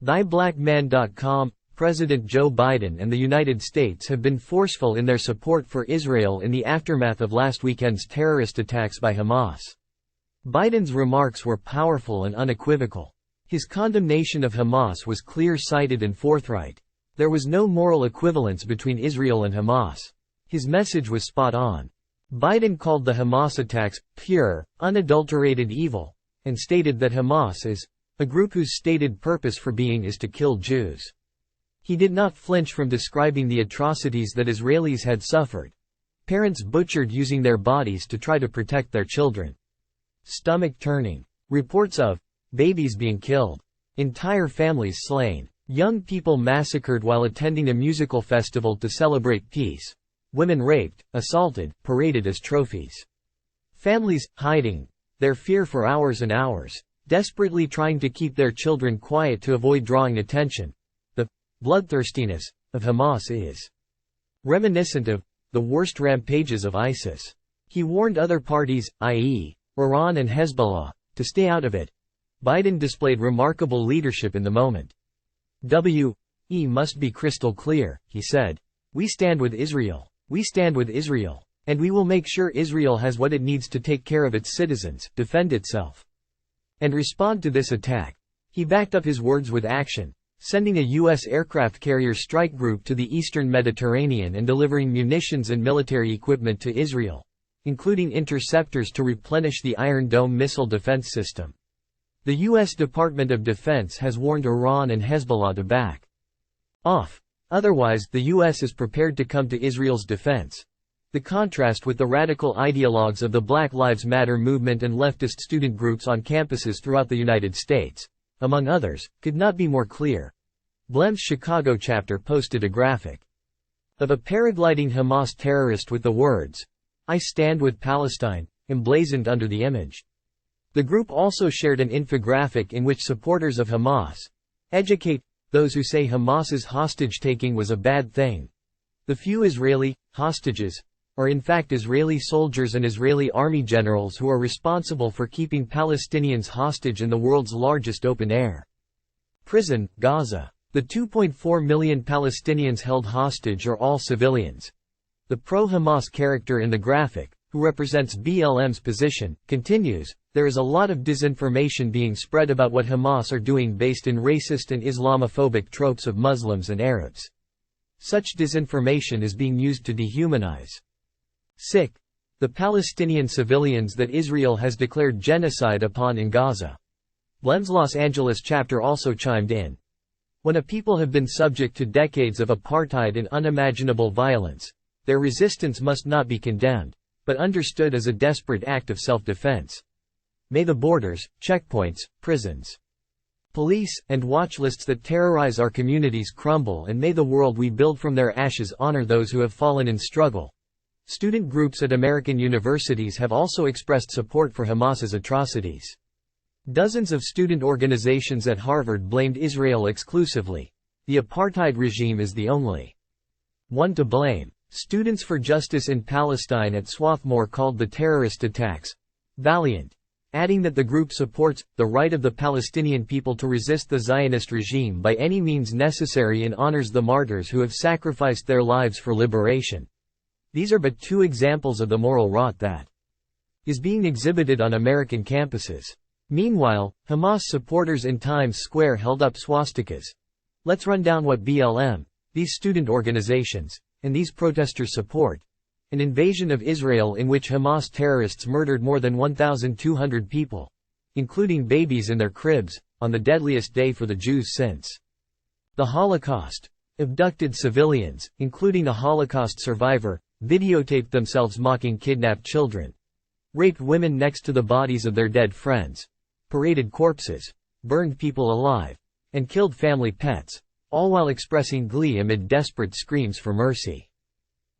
TheBlackMan.com. President Joe Biden and the United States have been forceful in their support for Israel in the aftermath of last weekend's terrorist attacks by Hamas. Biden's remarks were powerful and unequivocal. His condemnation of Hamas was clear-sighted and forthright. There was no moral equivalence between Israel and Hamas. His message was spot on. Biden called the Hamas attacks pure, unadulterated evil, and stated that Hamas is a group whose stated purpose for being is to kill Jews. He did not flinch from describing the atrocities that Israelis had suffered. Parents butchered using their bodies to try to protect their children. Stomach-turning. Reports of babies being killed. Entire families slain. Young people massacred while attending a musical festival to celebrate peace. Women raped, assaulted, paraded as trophies. Families hiding their fear for hours and hours, desperately trying to keep their children quiet to avoid drawing attention. The bloodthirstiness of Hamas is reminiscent of the worst rampages of ISIS. He warned other parties, i.e., Iran and Hezbollah, to stay out of it. Biden displayed remarkable leadership in the moment. "We must be crystal clear," he said. "We stand with Israel. We stand with Israel. And we will make sure Israel has what it needs to take care of its citizens, defend itself, and respond to this attack." He backed up his words with action, sending a U.S. aircraft carrier strike group to the eastern Mediterranean and delivering munitions and military equipment to Israel, including interceptors to replenish the Iron Dome missile defense system. The U.S. Department of Defense has warned Iran and Hezbollah to back off. Otherwise, the U.S. is prepared to come to Israel's defense. The contrast with the radical ideologues of the Black Lives Matter movement and leftist student groups on campuses throughout the United States, among others, could not be more clear. BLEM's Chicago chapter posted a graphic of a paragliding Hamas terrorist with the words, "I stand with Palestine," emblazoned under the image. The group also shared an infographic in which supporters of Hamas educate those who say Hamas's hostage-taking was a bad thing. The few Israeli hostages are in fact Israeli soldiers and Israeli army generals who are responsible for keeping Palestinians hostage in the world's largest open-air prison, Gaza. The 2.4 million Palestinians held hostage are all civilians. The pro-Hamas character in the graphic, who represents BLM's position, continues, "There is a lot of disinformation being spread about what Hamas are doing based in racist and Islamophobic tropes of Muslims and Arabs. Such disinformation is being used to dehumanize the Palestinian civilians that Israel has declared genocide upon in Gaza." BLEM's Los Angeles chapter also chimed in. "When a people have been subject to decades of apartheid and unimaginable violence, their resistance must not be condemned, but understood as a desperate act of self-defense. May the borders, checkpoints, prisons, police, and watch lists that terrorize our communities crumble, and may the world we build from their ashes honor those who have fallen in struggle." Student groups at American universities have also expressed support for Hamas's atrocities. Dozens of student organizations at Harvard blamed Israel exclusively. The apartheid regime is the only one to blame. Students for Justice in Palestine at Swarthmore called the terrorist attacks valiant, adding that the group supports the right of the Palestinian people to resist the Zionist regime by any means necessary and honors the martyrs who have sacrificed their lives for liberation. These are but two examples of the moral rot that is being exhibited on American campuses. Meanwhile, Hamas supporters in Times Square held up swastikas. Let's run down what BLM, these student organizations, and these protesters support. An invasion of Israel in which Hamas terrorists murdered more than 1,200 people, including babies in their cribs, on the deadliest day for the Jews since the Holocaust. Abducted civilians, including a Holocaust survivor, videotaped themselves mocking kidnapped children. Raped women next to the bodies of their dead friends. Paraded corpses. Burned people alive. And killed family pets. All while expressing glee amid desperate screams for mercy.